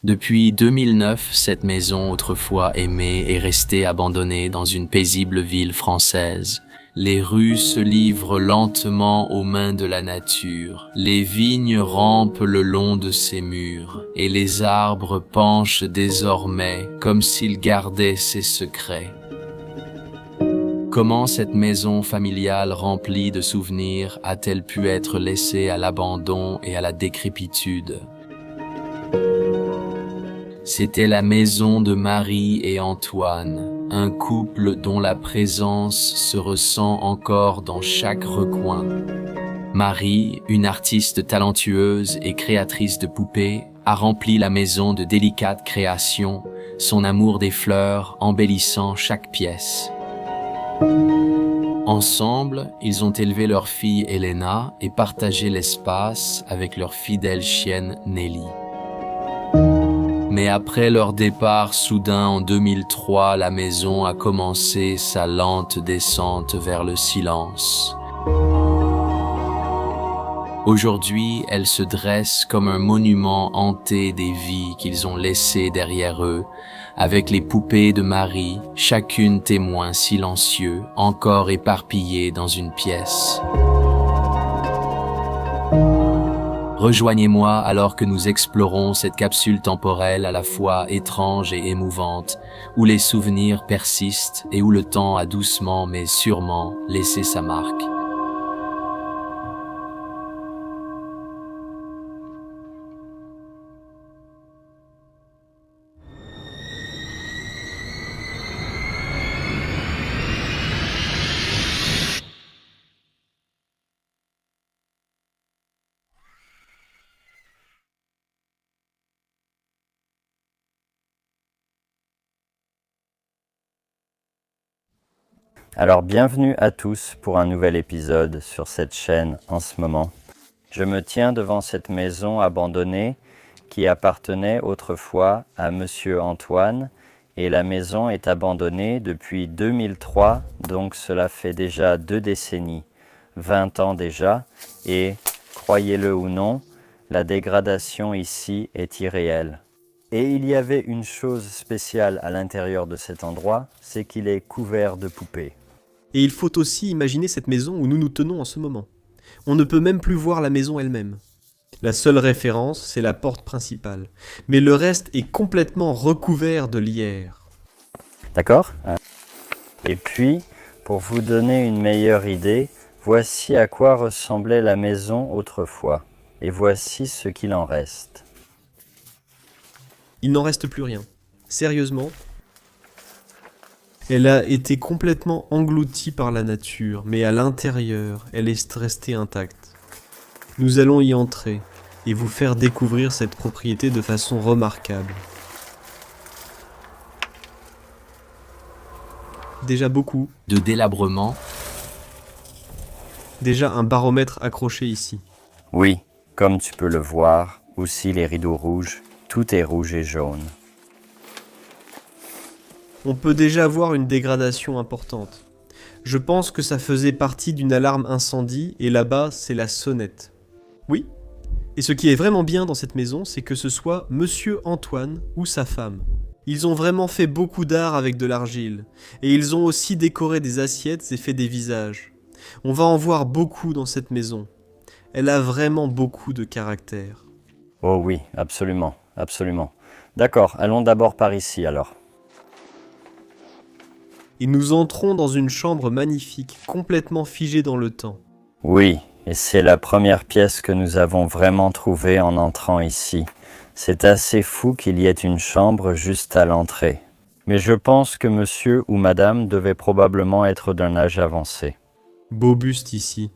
Depuis 2009, cette maison autrefois aimée est restée abandonnée dans une paisible ville française. Les rues se livrent lentement aux mains de la nature. Les vignes rampent le long de ses murs, et les arbres penchent désormais comme s'ils gardaient ses secrets. Comment cette maison familiale remplie de souvenirs a-t-elle pu être laissée à l'abandon et à la décrépitude? C'était la maison de Marie et Antoine, un couple dont la présence se ressent encore dans chaque recoin. Marie, une artiste talentueuse et créatrice de poupées, a rempli la maison de délicates créations, son amour des fleurs embellissant chaque pièce. Ensemble, ils ont élevé leur fille Elena et partagé l'espace avec leur fidèle chienne Nelly. Mais après leur départ soudain en 2003, la maison a commencé sa lente descente vers le silence. Aujourd'hui, elle se dresse comme un monument hanté des vies qu'ils ont laissées derrière eux, avec les poupées de Marie, chacune témoin silencieux, encore éparpillée dans une pièce. Rejoignez-moi alors que nous explorons cette capsule temporelle à la fois étrange et émouvante, où les souvenirs persistent et où le temps a doucement mais sûrement laissé sa marque. Alors bienvenue à tous pour un nouvel épisode sur cette chaîne en ce moment. Je me tiens devant cette maison abandonnée qui appartenait autrefois à Monsieur Antoine et la maison est abandonnée depuis 2003, donc cela fait déjà 2 décennies, 20 ans déjà, et croyez-le ou non, la dégradation ici est irréelle. Et il y avait une chose spéciale à l'intérieur de cet endroit, c'est qu'il est couvert de poupées. Et il faut aussi imaginer cette maison où nous nous tenons en ce moment. On ne peut même plus voir la maison elle-même. La seule référence, c'est la porte principale. Mais le reste est complètement recouvert de lierre. D'accord? Et puis, pour vous donner une meilleure idée, voici à quoi ressemblait la maison autrefois. Et voici ce qu'il en reste. Il n'en reste plus rien. Sérieusement, elle a été complètement engloutie par la nature, mais à l'intérieur, elle est restée intacte. Nous allons y entrer et vous faire découvrir cette propriété de façon remarquable. Déjà beaucoup, De délabrement, déjà un baromètre accroché ici. Oui, comme tu peux le voir, aussi les rideaux rouges, tout est rouge et jaune. On peut déjà voir une dégradation importante. Je pense que ça faisait partie d'une alarme incendie et là-bas, c'est la sonnette. Oui. Et ce qui est vraiment bien dans cette maison, c'est que ce soit Monsieur Antoine ou sa femme. Ils ont vraiment fait beaucoup d'art avec de l'argile. Et ils ont aussi décoré des assiettes et fait des visages. On va en voir beaucoup dans cette maison. Elle a vraiment beaucoup de caractère. Oh oui, absolument, absolument. D'accord, allons d'abord par ici alors. Et nous entrons dans une chambre magnifique, complètement figée dans le temps. Oui, et c'est la première pièce que nous avons vraiment trouvée en entrant ici. C'est assez fou qu'il y ait une chambre juste à l'entrée. Mais je pense que monsieur ou madame devait probablement être d'un âge avancé. Beau buste ici.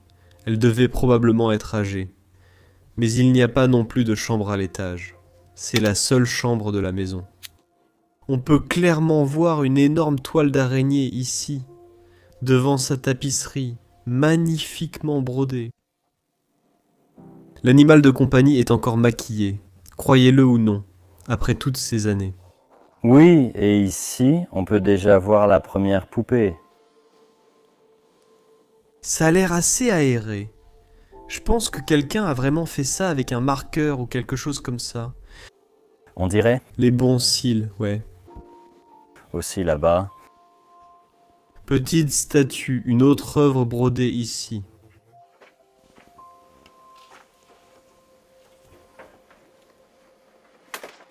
Elle devait probablement être âgée. Mais il n'y a pas non plus de chambre à l'étage. C'est la seule chambre de la maison. On peut clairement voir une énorme toile d'araignée ici, devant sa tapisserie, magnifiquement brodée. L'animal de compagnie est encore maquillé, croyez-le ou non, après toutes ces années. Oui, et ici, on peut déjà voir la première poupée. Ça a l'air assez aéré. Je pense que quelqu'un a vraiment fait ça avec un marqueur ou quelque chose comme ça. on dirait. Les bons cils, ouais. Aussi là-bas. Petite statue, une autre œuvre brodée ici.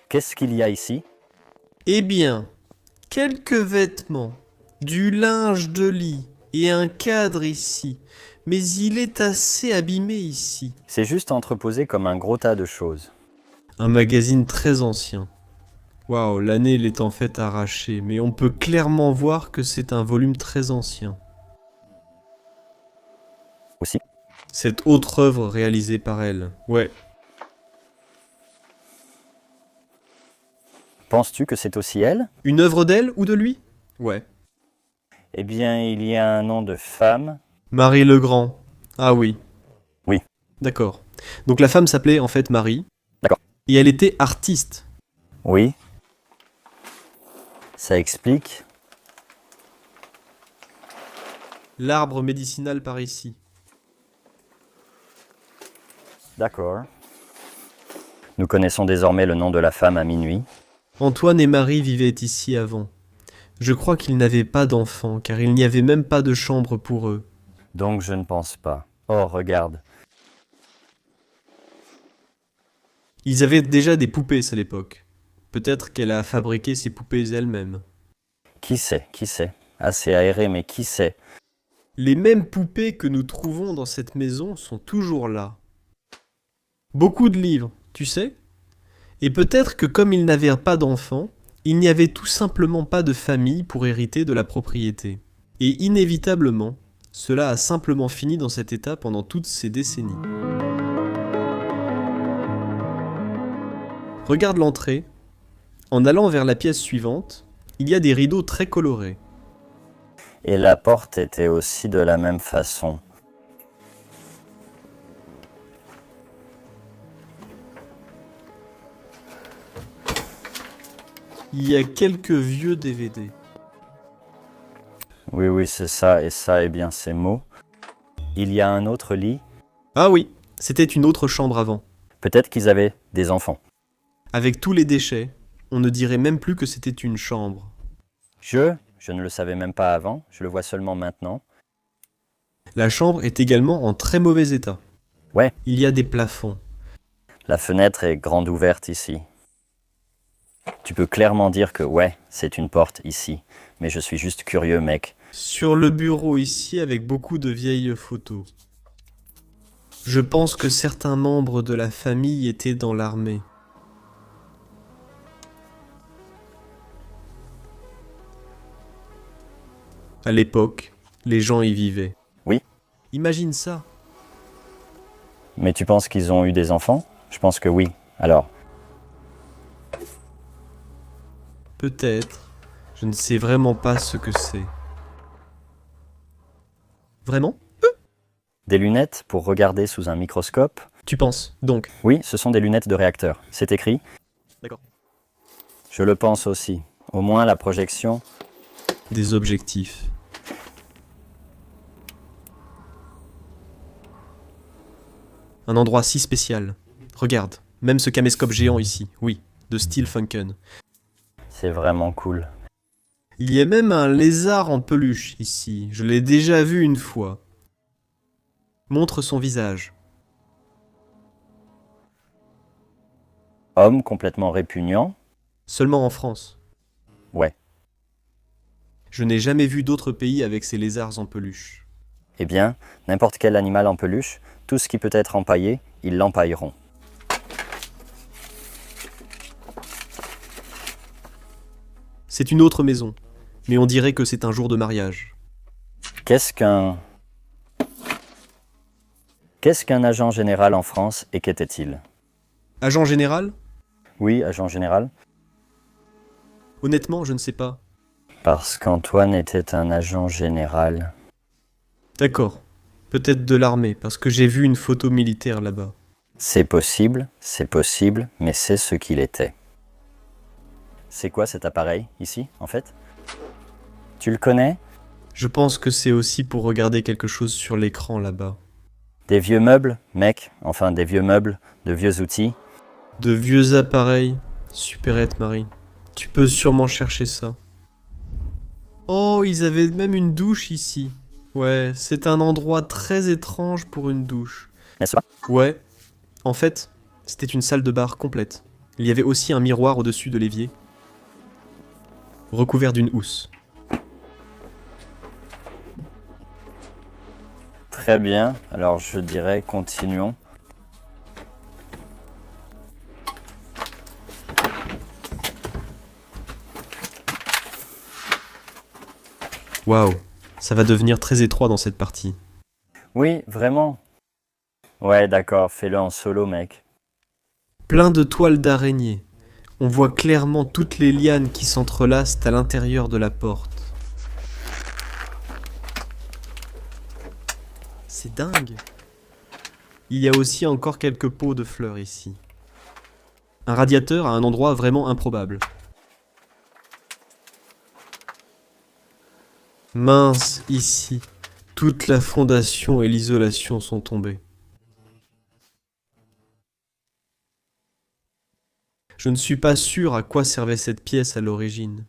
Qu'est-ce qu'il y a ici? Eh bien, quelques vêtements, du linge de lit et un cadre ici. Mais il est assez abîmé ici. C'est juste entreposé comme un gros tas de choses. Un magazine très ancien. Waouh, l'année l'est en fait arrachée, mais on peut clairement voir que c'est un volume très ancien. Aussi. Cette autre œuvre réalisée par elle, ouais. Penses-tu que c'est aussi elle? Une œuvre d'elle ou de lui? Ouais. Eh bien, il y a un nom de femme. Marie Legrand. Ah oui. Oui. D'accord. Donc la femme s'appelait en fait Marie. D'accord. Et elle était artiste. Oui. Ça explique. L'arbre médicinal par ici. D'accord. Nous connaissons désormais le nom de la femme à minuit. Antoine et Marie vivaient ici avant. Je crois qu'ils n'avaient pas d'enfants, car il n'y avait même pas de chambre pour eux. Donc je ne pense pas. Oh, regarde. Ils avaient déjà des poupées à l'époque. Peut-être qu'elle a fabriqué ces poupées elle-même. Qui sait, qui sait? Assez aéré, mais qui sait? Les mêmes poupées que nous trouvons dans cette maison sont toujours là. Beaucoup de livres, tu sais? Et peut-être que comme ils n'avaient pas d'enfants, il n'y avait tout simplement pas de famille pour hériter de la propriété. Et inévitablement, cela a simplement fini dans cet état pendant toutes ces décennies. Regarde l'entrée. En allant vers la pièce suivante, il y a des rideaux très colorés. Et la porte était aussi de la même façon. Il y a quelques vieux DVD. Oui, oui, c'est ça, et ça, eh bien, ces mots. Il y a un autre lit. Ah oui, c'était une autre chambre avant. Peut-être qu'ils avaient des enfants. Avec tous les déchets, on ne dirait même plus que c'était une chambre. Je ne le savais même pas avant, je le vois seulement maintenant. La chambre est également en très mauvais état. Ouais. Il y a des plafonds. La fenêtre est grande ouverte ici. Tu peux clairement dire que ouais, c'est une porte ici. Mais je suis juste curieux, mec. Sur le bureau ici, avec beaucoup de vieilles photos. Je pense que certains membres de la famille étaient dans l'armée. À l'époque, les gens y vivaient. Oui. Imagine ça. Mais tu penses qu'ils ont eu des enfants? Je pense que oui. Alors, Peut-être. Je ne sais vraiment pas ce que c'est. Vraiment? des lunettes pour regarder sous un microscope. Tu penses, donc. Oui, ce sont des lunettes de réacteur. C'est écrit. D'accord. Je le pense aussi. Au moins la projection. Des objectifs. Un endroit si spécial. Regarde, même ce caméscope géant ici, oui, de style Funken. C'est vraiment cool. Il y a même un lézard en peluche ici, je l'ai déjà vu une fois. Montre son visage. Homme complètement répugnant. Seulement en France. Ouais. Je n'ai jamais vu d'autres pays avec ces lézards en peluche. Eh bien, n'importe quel animal en peluche, tout ce qui peut être empaillé, ils l'empailleront. C'est une autre maison, mais on dirait que c'est un jour de mariage. Qu'est-ce qu'un agent général en France et qu'était-il? Agent général? Oui, agent général. Honnêtement, je ne sais pas. Parce qu'Antoine était un agent général. D'accord. Peut-être de l'armée, parce que j'ai vu une photo militaire là-bas. C'est possible, mais c'est ce qu'il était. C'est quoi cet appareil, ici, en fait? Tu le connais? Je pense que c'est aussi pour regarder quelque chose sur l'écran là-bas. Des vieux meubles, mec, enfin des vieux meubles, de vieux outils. De vieux appareils. Supérette, Marie. Tu peux sûrement chercher ça. Oh, ils avaient même une douche ici. Ouais, c'est un endroit très étrange pour une douche. N'est-ce pas? Ouais, en fait, c'était une salle de bar complète. Il y avait aussi un miroir au-dessus de l'évier, recouvert d'une housse. Très bien, alors je dirais continuons. Waouh, ça va devenir très étroit dans cette partie. Oui, vraiment. Ouais, d'accord, fais-le en solo, mec. Plein de toiles d'araignées. On voit clairement toutes les lianes qui s'entrelacent à l'intérieur de la porte. C'est dingue. Il y a aussi encore quelques pots de fleurs ici. Un radiateur à un endroit vraiment improbable. Mince, ici, toute la fondation et l'isolation sont tombées. Je ne suis pas sûr à quoi servait cette pièce à l'origine,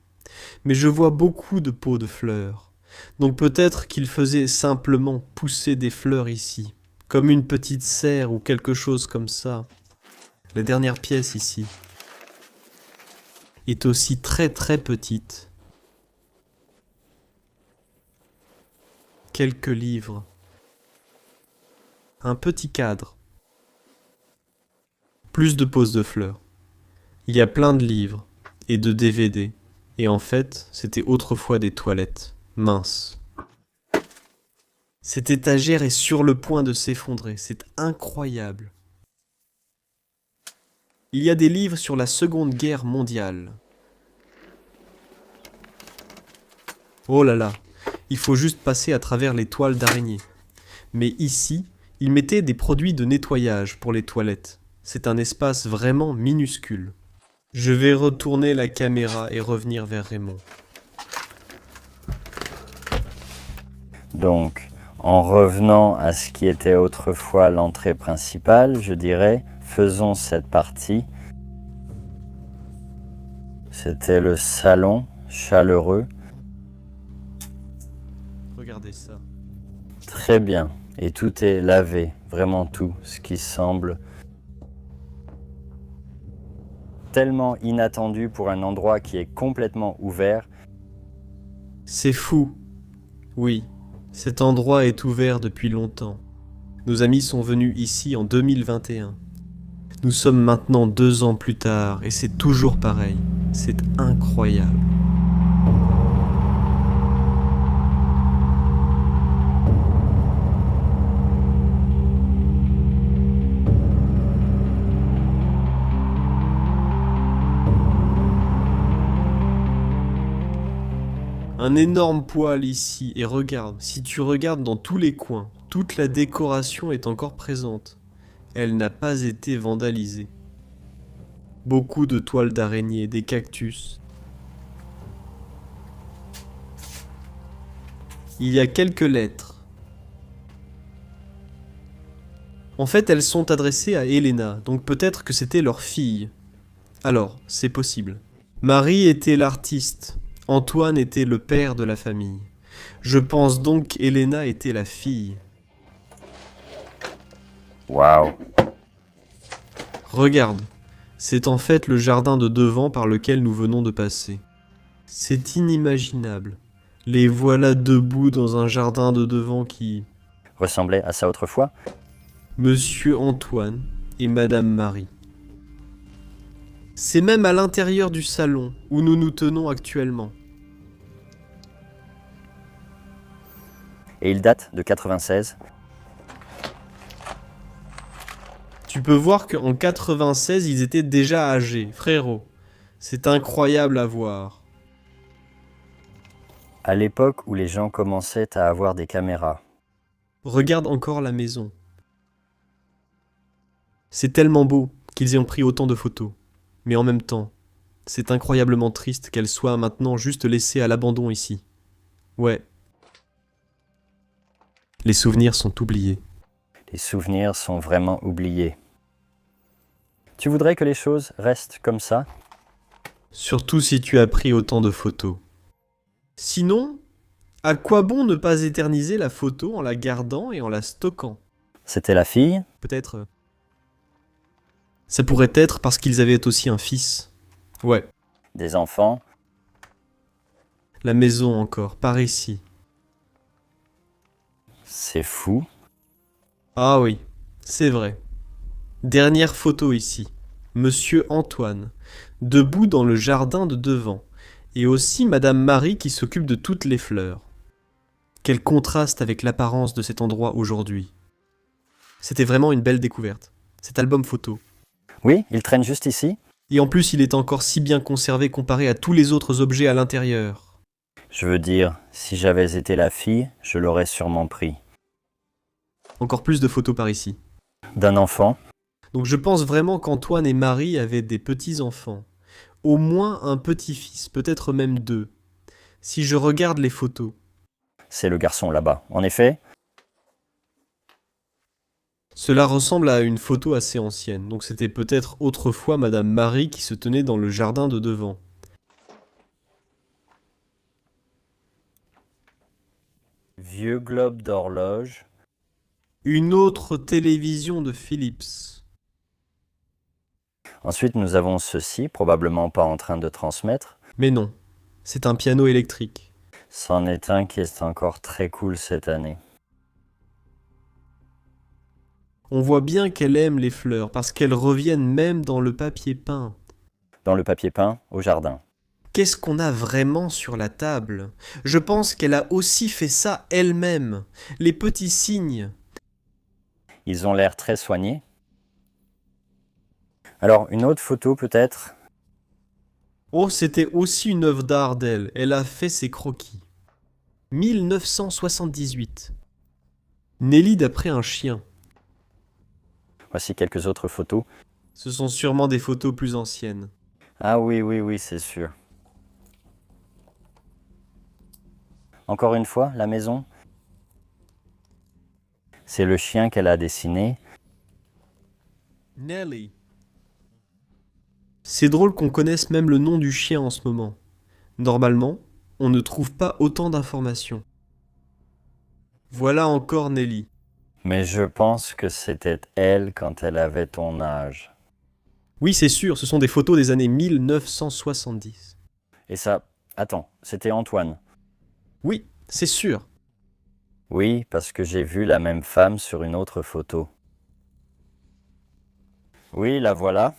mais je vois beaucoup de pots de fleurs. Donc peut-être qu'il faisait simplement pousser des fleurs ici, comme une petite serre ou quelque chose comme ça. La dernière pièce ici est aussi très très petite. Quelques livres. Un petit cadre. Plus de poses de fleurs. Il y a plein de livres et de DVD. Et en fait, c'était autrefois des toilettes. Mince. Cette étagère est sur le point de s'effondrer. C'est incroyable. Il y a des livres sur la Seconde Guerre mondiale. Oh là là, il faut juste passer à travers les toiles d'araignée. Mais ici, ils mettaient des produits de nettoyage pour les toilettes. C'est un espace vraiment minuscule. Je vais retourner la caméra et revenir vers Raymond. Donc, en revenant à ce qui était autrefois l'entrée principale, je dirais, faisons cette partie. C'était le salon chaleureux. Regardez ça. Très bien. Et tout est lavé, vraiment tout, ce qui semble tellement inattendu pour un endroit qui est complètement ouvert. C'est fou. Oui, cet endroit est ouvert depuis longtemps. Nos amis sont venus ici en 2021. Nous sommes maintenant 2 ans plus tard et c'est toujours pareil. C'est incroyable. Un énorme poêle ici, et regarde, si tu regardes dans tous les coins, toute la décoration est encore présente. Elle n'a pas été vandalisée. Beaucoup de toiles d'araignée, des cactus. Il y a quelques lettres. En fait, elles sont adressées à Elena, donc peut-être que c'était leur fille. Alors, c'est possible. Marie était l'artiste. Antoine était le père de la famille. Je pense donc qu'Elena était la fille. Waouh! Regarde, c'est en fait le jardin de devant par lequel nous venons de passer. C'est inimaginable. Les voilà debout dans un jardin de devant qui... Ressemblait à ça autrefois? Monsieur Antoine et Madame Marie. C'est même à l'intérieur du salon où nous nous tenons actuellement. Et il date de 96. Tu peux voir qu'en 96, ils étaient déjà âgés, frérot. C'est incroyable à voir. À l'époque où les gens commençaient à avoir des caméras. Regarde encore la maison. C'est tellement beau qu'ils aient pris autant de photos. Mais en même temps, c'est incroyablement triste qu'elle soit maintenant juste laissée à l'abandon ici. Ouais. Les souvenirs sont oubliés. Les souvenirs sont vraiment oubliés. Tu voudrais que les choses restent comme ça? Surtout si tu as pris autant de photos. Sinon, à quoi bon ne pas éterniser la photo en la gardant et en la stockant? C'était la fille? Peut-être. Ça pourrait être parce qu'ils avaient aussi un fils. Ouais. Des enfants? La maison encore, par ici. C'est fou. Ah oui, c'est vrai. Dernière photo ici. Monsieur Antoine, debout dans le jardin de devant. Et aussi Madame Marie qui s'occupe de toutes les fleurs. Quel contraste avec l'apparence de cet endroit aujourd'hui. C'était vraiment une belle découverte, cet album photo. Oui, il traîne juste ici? Et en plus, il est encore si bien conservé comparé à tous les autres objets à l'intérieur. Je veux dire, si j'avais été la fille, je l'aurais sûrement pris. Encore plus de photos par ici. D'un enfant? Donc je pense vraiment qu'Antoine et Marie avaient des petits-enfants. Au moins un petit-fils, peut-être même deux. Si je regarde les photos. C'est le garçon là-bas. En effet, Cela ressemble à une photo assez ancienne, donc c'était peut-être autrefois Madame Marie qui se tenait dans le jardin de devant. vieux globe d'horloge. Une autre télévision de Philips. Ensuite, nous avons ceci, probablement pas en train de transmettre. Mais non, c'est un piano électrique. C'en est un qui est encore très cool cette année. On voit bien qu'elle aime les fleurs, parce qu'elles reviennent même dans le papier peint. Dans le papier peint, au jardin. Qu'est-ce qu'on a vraiment sur la table? Je pense qu'elle a aussi fait ça elle-même. Les petits signes. Ils ont l'air très soignés. Alors, une autre photo peut-être? Oh, c'était aussi une œuvre d'art d'elle. Elle a fait ses croquis. 1978. Nelly d'après un chien. Voici quelques autres photos. Ce sont sûrement des photos plus anciennes. Ah oui, oui, oui, c'est sûr. Encore une fois, la maison. C'est le chien qu'elle a dessiné. Nelly. C'est drôle qu'on connaisse même le nom du chien en ce moment. Normalement, on ne trouve pas autant d'informations. Voilà encore Nelly. Mais je pense que c'était elle quand elle avait ton âge. Oui, c'est sûr, ce sont des photos des années 1970. Et ça, attends, c'était Antoine. Oui, c'est sûr. Oui, parce que j'ai vu la même femme sur une autre photo. Oui, la voilà.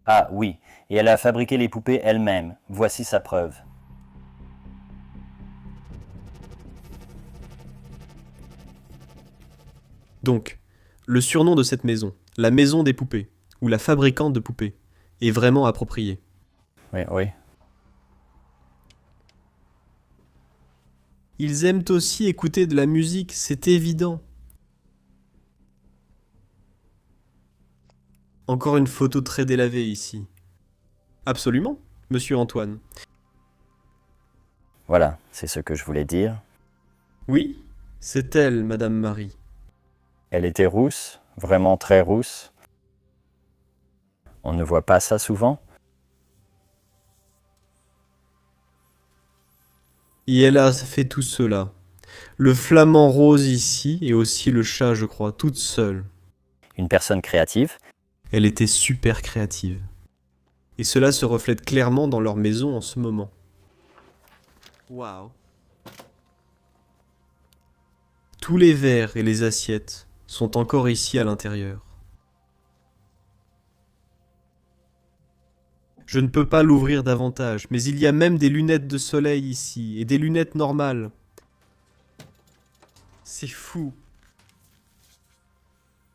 Ah oui, et elle a fabriqué les poupées elle-même. Voici sa preuve. Donc, le surnom de cette maison, la maison des poupées, ou la fabricante de poupées, est vraiment approprié. Oui, oui. Ils aiment aussi écouter de la musique, c'est évident. Encore une photo très délavée ici. Absolument, monsieur Antoine. Voilà, c'est ce que je voulais dire. Oui, c'est elle, madame Marie. Elle était rousse, vraiment très rousse. On ne voit pas ça souvent. Et elle a fait tout cela. Le flamant rose ici, et aussi le chat, je crois, toute seule. Une personne créative. Elle était super créative. Et cela se reflète clairement dans leur maison en ce moment. Waouh. Tous les verres et les assiettes sont encore ici à l'intérieur. Je ne peux pas l'ouvrir davantage, mais il y a même des lunettes de soleil ici, et des lunettes normales. C'est fou.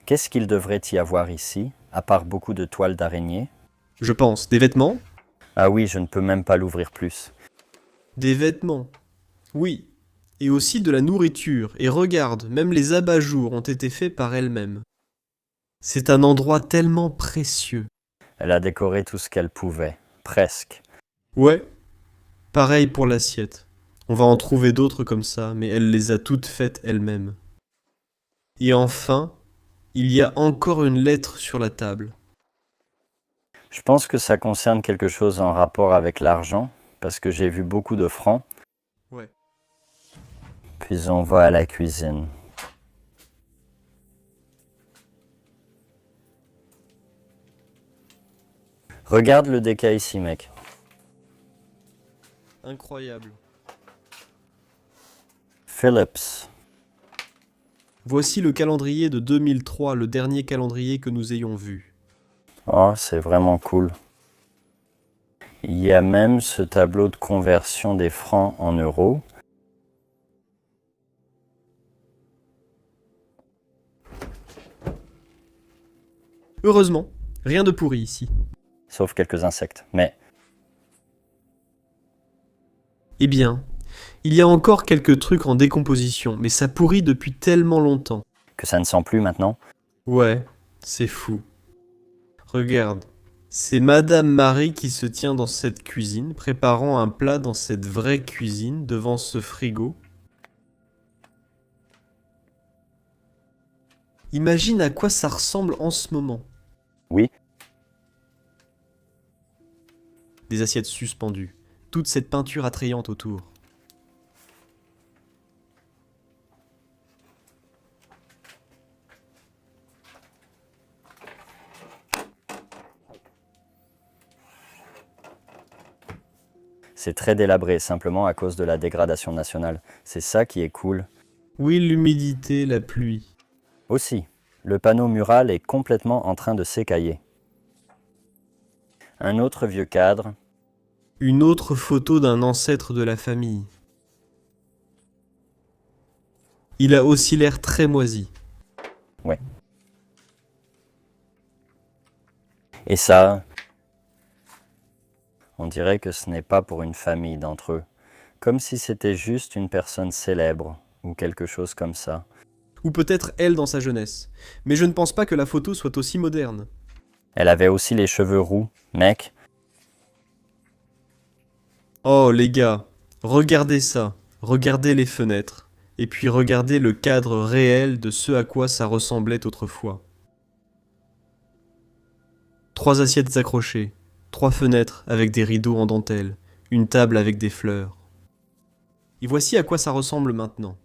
Qu'est-ce qu'il devrait y avoir ici, à part beaucoup de toiles d'araignée? Je pense, des vêtements? Ah oui, je ne peux même pas l'ouvrir plus. Des vêtements. Oui. Et aussi de la nourriture. Et regarde, même les abat-jours ont été faits par elle-même. C'est un endroit tellement précieux. Elle a décoré tout ce qu'elle pouvait, presque. Ouais. Pareil pour l'assiette. On va en trouver d'autres comme ça, mais elle les a toutes faites elle-même. Et enfin, il y a encore une lettre sur la table. Je pense que ça concerne quelque chose en rapport avec l'argent, parce que j'ai vu beaucoup de francs. Ouais. Puis on va à la cuisine. Regarde le déca ici, mec. Incroyable. Philips. Voici le calendrier de 2003, le dernier calendrier que nous ayons vu. Oh, c'est vraiment cool. Il y a même ce tableau de conversion des francs en euros. Heureusement, rien de pourri ici. Sauf quelques insectes. Mais Eh bien, il y a encore quelques trucs en décomposition, mais ça pourrit depuis tellement longtemps. que ça ne sent plus maintenant. Ouais, c'est fou. Regarde, c'est Madame Marie qui se tient dans cette cuisine, préparant un plat dans cette vraie cuisine, devant ce frigo. Imagine à quoi ça ressemble en ce moment. Oui, Des assiettes suspendues, toute cette peinture attrayante autour. c'est très délabré, simplement à cause de la dégradation nationale. C'est ça qui est cool. Oui, l'humidité, la pluie. Aussi, le panneau mural est complètement en train de s'écailler. Un autre vieux cadre. Une autre photo d'un ancêtre de la famille. Il a aussi l'air très moisi. Ouais. Et ça, on dirait que ce n'est pas pour une famille d'entre eux. Comme si c'était juste une personne célèbre ou quelque chose comme ça. Ou peut-être elle dans sa jeunesse. Mais je ne pense pas que la photo soit aussi moderne. Elle avait aussi les cheveux roux. Mec, Oh les gars, regardez ça. Regardez les fenêtres. Et puis regardez le cadre réel de ce à quoi ça ressemblait autrefois. 3 assiettes accrochées, 3 fenêtres avec des rideaux en dentelle, une table avec des fleurs. Et voici à quoi ça ressemble maintenant.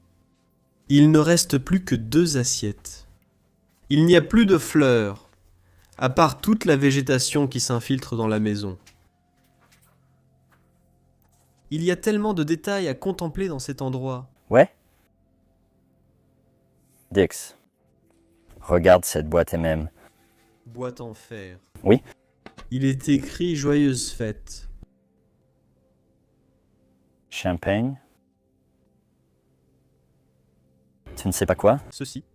Il ne reste plus que 2 assiettes. Il n'y a plus de fleurs, à part toute la végétation qui s'infiltre dans la maison. Il y a tellement de détails à contempler dans cet endroit. ouais? Dix, regarde cette boîte et même. Boîte en fer. Oui? Il est écrit Joyeuse fête. Champagne? Tu ne sais pas quoi? Ceci.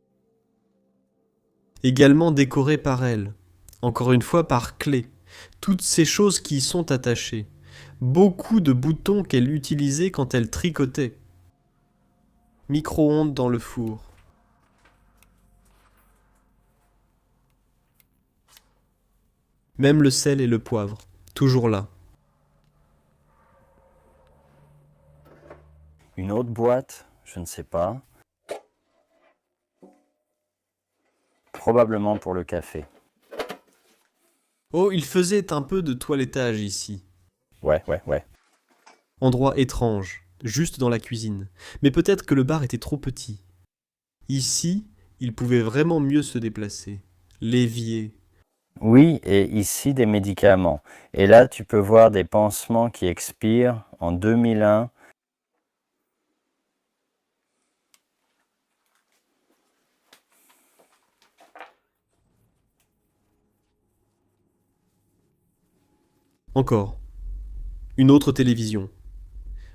Également décoré par elle. Encore une fois par clé. Toutes ces choses qui y sont attachées. Beaucoup de boutons qu'elle utilisait quand elle tricotait. Micro-ondes dans le four. Même le sel et le poivre. Toujours là. Une autre boîte? Je ne sais pas. Probablement pour le café. Oh, il faisait un peu de toilettage ici. Ouais. Endroit étrange, juste dans la cuisine. Mais peut-être que le bar était trop petit. Ici, il pouvait vraiment mieux se déplacer. L'évier. Oui, et ici des médicaments. Et là, tu peux voir des pansements qui expirent en 2001. Encore. Une autre télévision.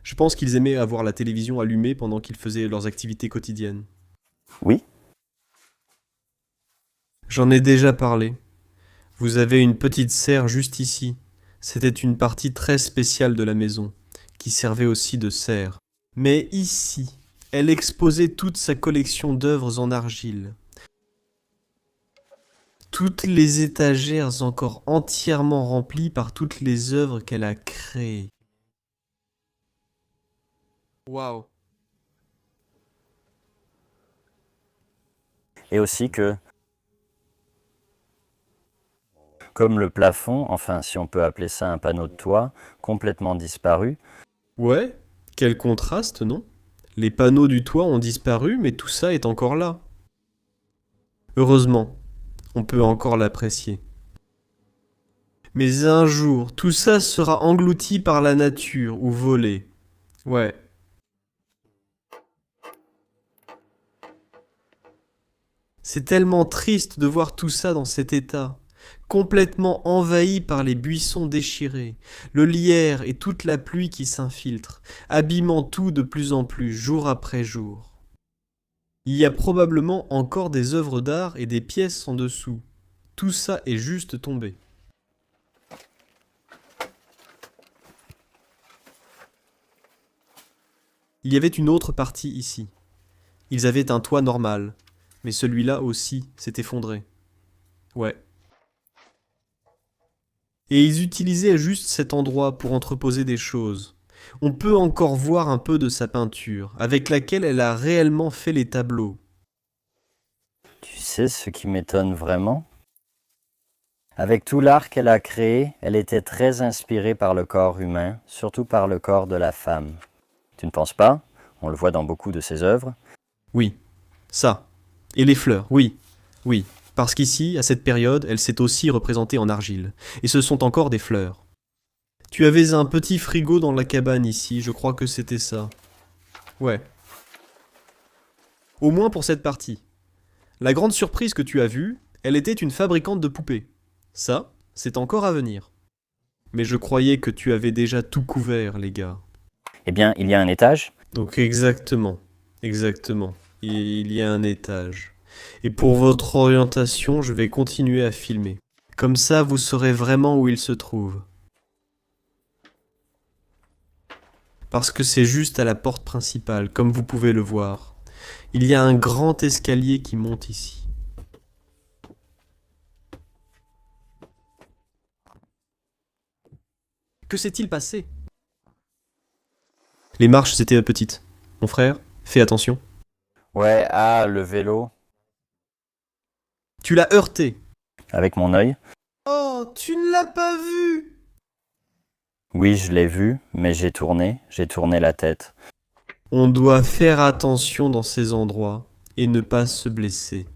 Je pense qu'ils aimaient avoir la télévision allumée pendant qu'ils faisaient leurs activités quotidiennes. Oui? J'en ai déjà parlé. Vous avez une petite serre juste ici. C'était une partie très spéciale de la maison, qui servait aussi de serre. Mais ici, elle exposait toute sa collection d'œuvres en argile. Toutes les étagères encore entièrement remplies par toutes les œuvres qu'elle a créées. Waouh! Et aussi que comme le plafond, enfin si on peut appeler ça un panneau de toit, complètement disparu. Ouais, quel contraste, non? Les panneaux du toit ont disparu, mais tout ça est encore là. Heureusement, on peut encore l'apprécier. Mais un jour, tout ça sera englouti par la nature ou volé. Ouais. C'est tellement triste de voir tout ça dans cet état, complètement envahi par les buissons déchirés, le lierre et toute la pluie qui s'infiltre, abîmant tout de plus en plus, jour après jour. Il y a probablement encore des œuvres d'art et des pièces en dessous. Tout ça est juste tombé. Il y avait une autre partie ici. Ils avaient un toit normal, mais celui-là aussi s'est effondré. Ouais. Et ils utilisaient juste cet endroit pour entreposer des choses. On peut encore voir un peu de sa peinture, avec laquelle elle a réellement fait les tableaux. Tu sais ce qui m'étonne vraiment? Avec tout l'art qu'elle a créé, elle était très inspirée par le corps humain, surtout par le corps de la femme. Tu ne penses pas? On le voit dans beaucoup de ses œuvres. Oui, ça. Et les fleurs, oui, oui. Parce qu'ici, à cette période, elle s'est aussi représentée en argile. Et ce sont encore des fleurs. Tu avais un petit frigo dans la cabane ici, je crois que c'était ça. Ouais. Au moins pour cette partie. La grande surprise que tu as vue, elle était une fabricante de poupées. Ça, c'est encore à venir. Mais je croyais que tu avais déjà tout couvert, les gars. Eh bien, il y a un étage. Donc exactement. Il y a un étage. Et pour votre orientation, je vais continuer à filmer. Comme ça, vous saurez vraiment où il se trouve. Parce que c'est juste à la porte principale, comme vous pouvez le voir. Il y a un grand escalier qui monte ici. Que s'est-il passé? Les marches étaient petites. Mon frère, fais attention. Ouais, le vélo. Tu l'as heurté. Avec mon œil. Oh, tu ne l'as pas vu! Oui, je l'ai vu, mais j'ai tourné la tête. On doit faire attention dans ces endroits et ne pas se blesser.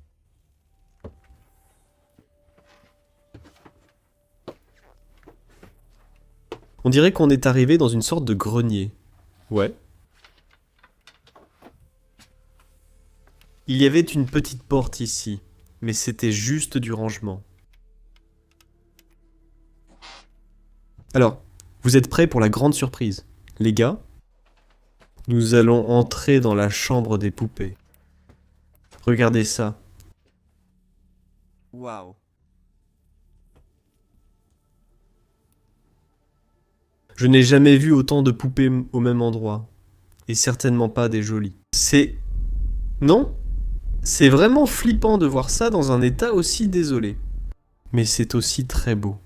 On dirait qu'on est arrivé dans une sorte de grenier. Ouais. Il y avait une petite porte ici, mais c'était juste du rangement. Alors, vous êtes prêts pour la grande surprise? Les gars, nous allons entrer dans la chambre des poupées. Regardez ça. Waouh. Je n'ai jamais vu autant de poupées au même endroit. Et certainement pas des jolies. Non? C'est vraiment flippant de voir ça dans un état aussi désolé. Mais c'est aussi très beau.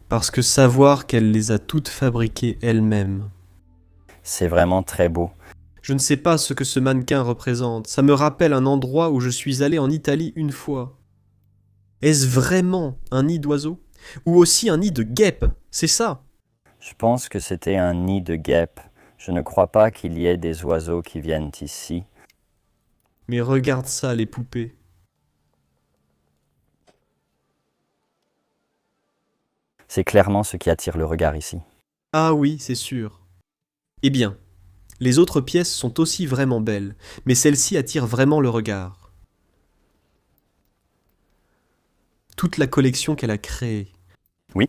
Parce que savoir qu'elle les a toutes fabriquées elle-même. C'est vraiment très beau. Je ne sais pas ce que ce mannequin représente. Ça me rappelle un endroit où je suis allé en Italie une fois. Est-ce vraiment un nid d'oiseau? Ou aussi un nid de guêpe? C'est ça? Je pense que c'était un nid de guêpe. Je ne crois pas qu'il y ait des oiseaux qui viennent ici. Mais regarde ça, les poupées. C'est clairement ce qui attire le regard ici. Ah oui, c'est sûr. Eh bien, les autres pièces sont aussi vraiment belles, mais celle-ci attire vraiment le regard. Toute la collection qu'elle a créée. Oui.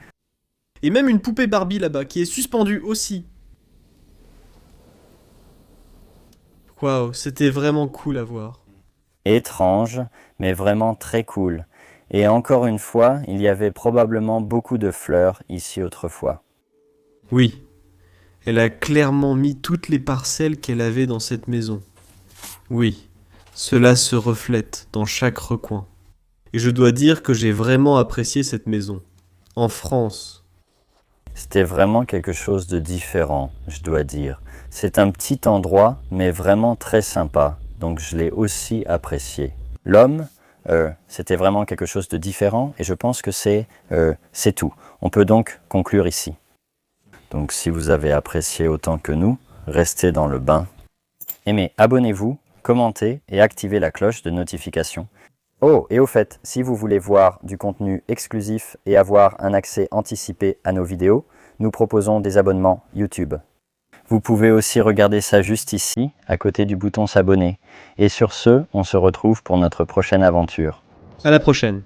Et même une poupée Barbie là-bas, qui est suspendue aussi. Waouh, c'était vraiment cool à voir. Étrange, mais vraiment très cool. Et encore une fois, il y avait probablement beaucoup de fleurs ici autrefois. Oui, elle a clairement mis toutes les parcelles qu'elle avait dans cette maison. Oui, cela se reflète dans chaque recoin. Et je dois dire que j'ai vraiment apprécié cette maison. En France. C'était vraiment quelque chose de différent, je dois dire. C'est un petit endroit, mais vraiment très sympa, donc je l'ai aussi apprécié. L'homme, c'était vraiment quelque chose de différent et je pense que c'est tout. On peut donc conclure ici. Donc si vous avez apprécié autant que nous, restez dans le bain. Aimez, abonnez-vous, commentez et activez la cloche de notification. Oh, et au fait, si vous voulez voir du contenu exclusif et avoir un accès anticipé à nos vidéos, nous proposons des abonnements YouTube. Vous pouvez aussi regarder ça juste ici, à côté du bouton s'abonner. Et sur ce, on se retrouve pour notre prochaine aventure. À la prochaine.